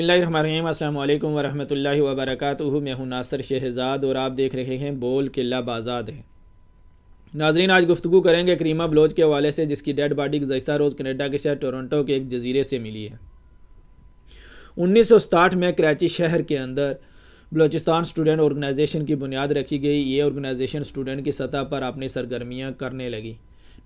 بسم اللہ الرحمن الرحیم۔ السلام علیکم ورحمۃ اللہ وبرکاتہ۔ میں ہوں ناصر شہزاد اور آپ دیکھ رہے ہیں بول قلعہ بازاد ہے۔ ناظرین، آج گفتگو کریں گے کریمہ بلوچ کے حوالے سے، جس کی ڈیڈ باڈی گزشتہ روز کینیڈا کے شہر ٹورنٹو کے ایک جزیرے سے ملی ہے۔ 1967 میں کراچی شہر کے اندر بلوچستان اسٹوڈنٹ آرگنائزیشن کی بنیاد رکھی گئی۔ یہ آرگنائزیشن اسٹوڈنٹ کی سطح پر اپنی سرگرمیاں کرنے لگی۔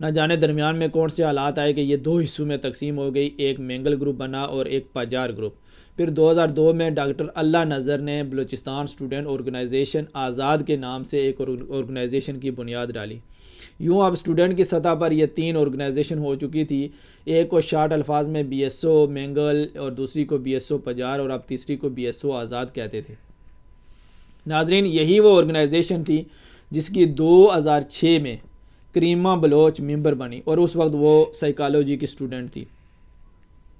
نہ جانے درمیان میں کون سے حالات آئے کہ یہ دو حصوں میں تقسیم ہو گئی، ایک مینگل گروپ بنا اور ایک پاجار گروپ۔ پھر 2002 میں ڈاکٹر اللہ نذر نے بلوچستان اسٹوڈنٹ آرگنائزیشن آزاد کے نام سے ایک آرگنائزیشن کی بنیاد ڈالی۔ یوں اب اسٹوڈنٹ کی سطح پر یہ تین آرگنائزیشن ہو چکی تھی۔ ایک کو شارٹ الفاظ میں بی ایس او مینگل اور دوسری کو بی ایس او پاجار اور اب تیسری کو بی ایس او آزاد کہتے تھے۔ ناظرین، یہی وہ آرگنائزیشن تھی جس کی 2006 میں کریمہ بلوچ ممبر بنی اور اس وقت وہ سائیکالوجی کی اسٹوڈنٹ تھی۔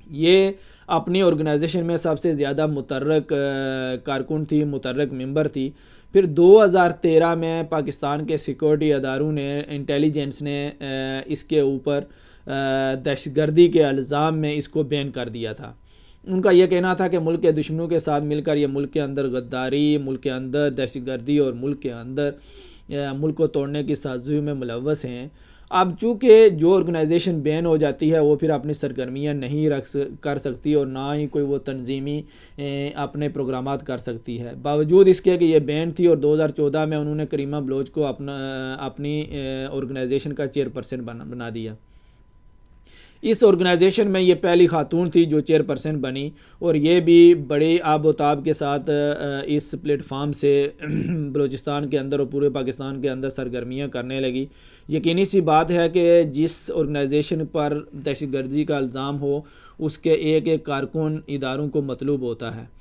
یہ اپنی آرگنائزیشن میں سب سے زیادہ متحرک کارکن تھی، متحرک ممبر تھی۔ پھر 2013 میں پاکستان کے سیکورٹی اداروں نے، انٹیلیجنس نے اس کے اوپر دہشت گردی کے الزام میں اس کو بین کر دیا تھا۔ ان کا یہ کہنا تھا کہ ملک کے دشمنوں کے ساتھ مل کر یہ ملک کے اندر غداری، ملک کے اندر دہشت گردی اور ملک کے اندر ملک کو توڑنے کی سازشوں میں ملوث ہیں۔ اب چونکہ جو آرگنائزیشن بین ہو جاتی ہے وہ پھر اپنی سرگرمیاں نہیں کر سکتی اور نہ ہی کوئی وہ تنظیمی اپنے پروگرامات کر سکتی ہے، باوجود اس کے کہ یہ بین تھی۔ اور 2014 میں انہوں نے کریمہ بلوچ کو اپنی آرگنائزیشن کا چیئرپرسن بنا دیا۔ اس آرگنائزیشن میں یہ پہلی خاتون تھی جو چیئرپرسن بنی اور یہ بھی بڑے آب و تاب کے ساتھ اس پلیٹ فارم سے بلوچستان کے اندر اور پورے پاکستان کے اندر سرگرمیاں کرنے لگی۔ یقینی سی بات ہے کہ جس آرگنائزیشن پر دہشت گردی کا الزام ہو اس کے ایک ایک کارکن اداروں کو مطلوب ہوتا ہے۔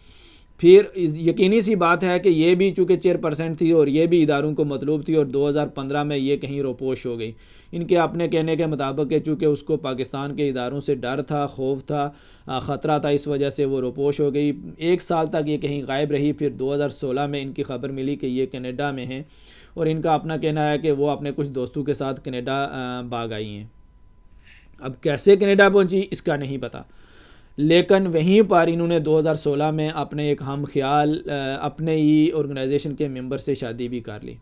پھر یقینی سی بات ہے کہ یہ بھی چونکہ چیئرپرسن تھی اور یہ بھی اداروں کو مطلوب تھی اور 2015 میں یہ کہیں روپوش ہو گئی۔ ان کے اپنے کہنے کے مطابق کہ چونکہ اس کو پاکستان کے اداروں سے ڈر تھا، خوف تھا، خطرہ تھا، اس وجہ سے وہ روپوش ہو گئی۔ 1 سال تک یہ کہیں غائب رہی۔ پھر 2016 میں ان کی خبر ملی کہ یہ کینیڈا میں ہیں اور ان کا اپنا کہنا ہے کہ وہ اپنے کچھ دوستوں کے ساتھ کینیڈا بھاگ آئی ہیں۔ اب کیسے کینیڈا پہنچی اس کا نہیں پتہ، لیکن وہیں پر انہوں نے 2016 میں اپنے ایک ہم خیال اپنے ہی آرگنائزیشن کے ممبر سے شادی بھی کر لی۔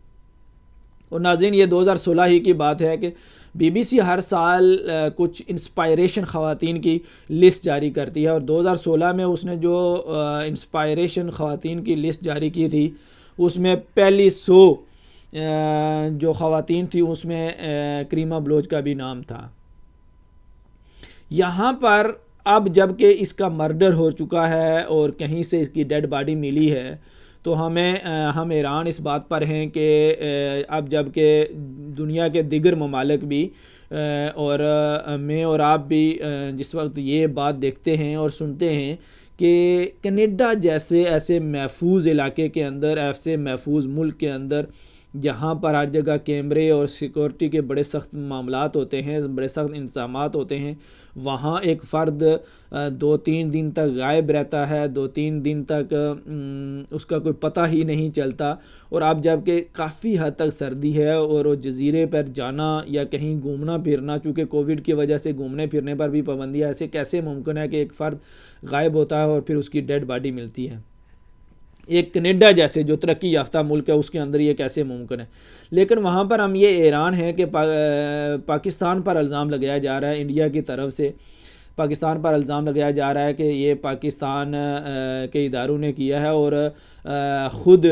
اور ناظرین، یہ 2016 ہی کی بات ہے کہ بی بی سی ہر سال کچھ انسپائریشن خواتین کی لسٹ جاری کرتی ہے اور 2016 میں اس نے جو انسپائریشن خواتین کی لسٹ جاری کی تھی اس میں پہلی 100 جو خواتین تھی اس میں کریمہ بلوچ کا بھی نام تھا۔ یہاں پر اب جب کہ اس کا مرڈر ہو چکا ہے اور کہیں سے اس کی ڈیڈ باڈی ملی ہے تو ہم حیران اس بات پر ہیں کہ اب جب کہ دنیا کے دیگر ممالک بھی اور میں اور آپ بھی جس وقت یہ بات دیکھتے ہیں اور سنتے ہیں کہ کینیڈا جیسے ایسے محفوظ علاقے کے اندر، ایسے محفوظ ملک کے اندر جہاں پر ہر جگہ کیمرے اور سیکورٹی کے بڑے سخت معاملات ہوتے ہیں، بڑے سخت انتظامات ہوتے ہیں، وہاں ایک فرد 2-3 دن تک غائب رہتا ہے، 2-3 دن تک اس کا کوئی پتہ ہی نہیں چلتا۔ اور اب جب کہ کافی حد تک سردی ہے اور وہ جزیرے پر جانا یا کہیں گھومنا پھرنا، چونکہ کووڈ کی وجہ سے گھومنے پھرنے پر بھی پابندی ہے، ایسے کیسے ممکن ہے کہ ایک فرد غائب ہوتا ہے اور پھر اس کی ڈیڈ باڈی ملتی ہے؟ ایک کینیڈا جیسے جو ترقی یافتہ ملک ہے اس کے اندر یہ کیسے ممکن ہے؟ لیکن وہاں پر ہم یہ حیران ہیں کہ پاکستان پر الزام لگایا جا رہا ہے، انڈیا کی طرف سے پاکستان پر الزام لگایا جا رہا ہے کہ یہ پاکستان کے اداروں نے کیا ہے۔ اور خود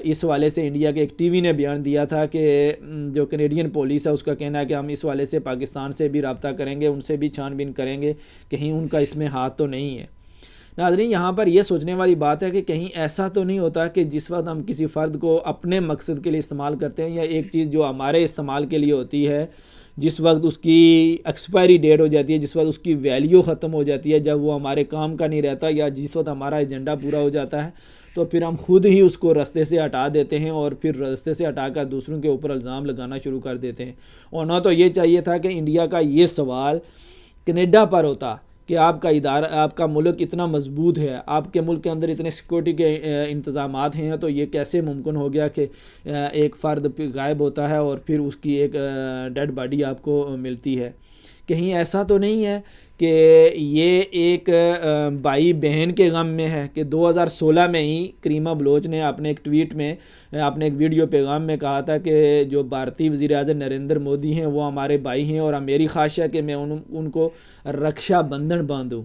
اس والے سے انڈیا کے ایک ٹی وی نے بیان دیا تھا کہ جو کینیڈین پولیس ہے اس کا کہنا ہے کہ ہم اس والے سے پاکستان سے بھی رابطہ کریں گے، ان سے بھی چھان بین کریں گے، کہیں ان کا اس میں ہاتھ تو نہیں ہے۔ ناظرین، یہاں پر یہ سوچنے والی بات ہے کہ کہیں ایسا تو نہیں ہوتا کہ جس وقت ہم کسی فرد کو اپنے مقصد کے لیے استعمال کرتے ہیں یا ایک چیز جو ہمارے استعمال کے لیے ہوتی ہے، جس وقت اس کی ایکسپائری ڈیٹ ہو جاتی ہے، جس وقت اس کی ویلیو ختم ہو جاتی ہے، جب وہ ہمارے کام کا نہیں رہتا یا جس وقت ہمارا ایجنڈا پورا ہو جاتا ہے تو پھر ہم خود ہی اس کو رستے سے ہٹا دیتے ہیں اور پھر رستے سے ہٹا کر دوسروں کے اوپر الزام لگانا شروع کر دیتے ہیں۔ اور نہ تو یہ چاہیے تھا کہ انڈیا کا یہ سوال کینیڈا پر ہوتا کہ آپ کا ادارہ، آپ کا ملک اتنا مضبوط ہے، آپ کے ملک کے اندر اتنے سیکورٹی کے انتظامات ہیں، تو یہ کیسے ممکن ہو گیا کہ ایک فرد غائب ہوتا ہے اور پھر اس کی ایک ڈیڈ باڈی آپ کو ملتی ہے؟ کہیں ایسا تو نہیں ہے کہ یہ ایک بھائی بہن کے غم میں ہے کہ 2016 میں ہی کریمہ بلوچ نے اپنے ایک ٹویٹ میں اپنے ایک ویڈیو پیغام میں کہا تھا کہ جو بھارتی وزیر اعظم نریندر مودی ہیں وہ ہمارے بھائی ہیں اور میری خواہش ہے کہ میں ان کو رکشا بندھن باندھوں.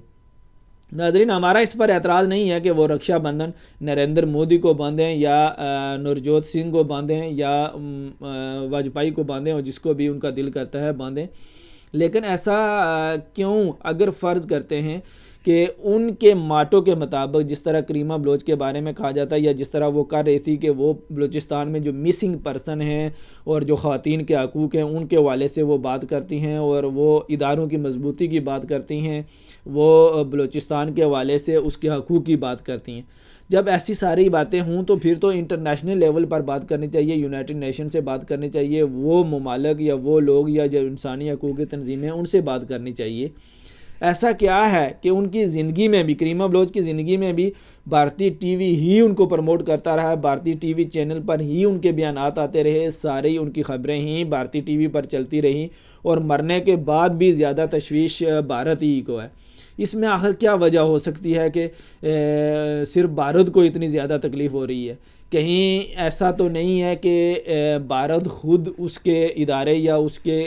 ناظرین، ہمارا اس پر اعتراض نہیں ہے کہ وہ رکشا بندھن نریندر مودی کو باندھیں یا نورجوت سنگھ کو باندھیں یا واجپئی کو باندھیں اور جس کو بھی ان کا دل کرتا ہے باندھیں، لیکن ایسا کیوں اگر فرض کرتے ہیں کہ ان کے ماٹو کے مطابق جس طرح کریمہ بلوچ کے بارے میں کہا جاتا ہے یا جس طرح وہ کر رہی تھی کہ وہ بلوچستان میں جو مسنگ پرسن ہیں اور جو خواتین کے حقوق ہیں ان کے حوالے سے وہ بات کرتی ہیں اور وہ اداروں کی مضبوطی کی بات کرتی ہیں، وہ بلوچستان کے حوالے سے اس کے حقوق کی بات کرتی ہیں. جب ایسی ساری باتیں ہوں تو پھر تو انٹرنیشنل لیول پر بات کرنی چاہیے، یونائٹڈ نیشن سے بات کرنی چاہیے، وہ ممالک یا وہ لوگ یا جو انسانی حقوق کی تنظیمیں ان سے بات کرنی چاہیے. ایسا کیا ہے کہ ان کی زندگی میں بھی، کریمہ بلوچ کی زندگی میں بھی بھارتی ٹی وی ہی ان کو پروموٹ کرتا رہا ہے، بھارتی ٹی وی چینل پر ہی ان کے بیانات آتے رہے، ساری ان کی خبریں ہی بھارتی ٹی وی پر چلتی رہیں اور مرنے کے بعد بھی زیادہ تشویش بھارت ہی کو ہے. اس میں آخر کیا وجہ ہو سکتی ہے کہ صرف بھارت کو اتنی زیادہ تکلیف ہو رہی ہے؟ کہیں ایسا تو نہیں ہے کہ بھارت خود اس کے ادارے یا اس کے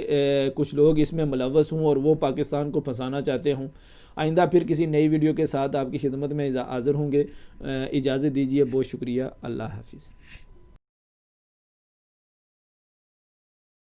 کچھ لوگ اس میں ملوث ہوں اور وہ پاکستان کو پھنسانا چاہتے ہوں؟ آئندہ پھر کسی نئی ویڈیو کے ساتھ آپ کی خدمت میں حاضر ہوں گے. اجازت دیجیے، بہت شکریہ، اللہ حافظ.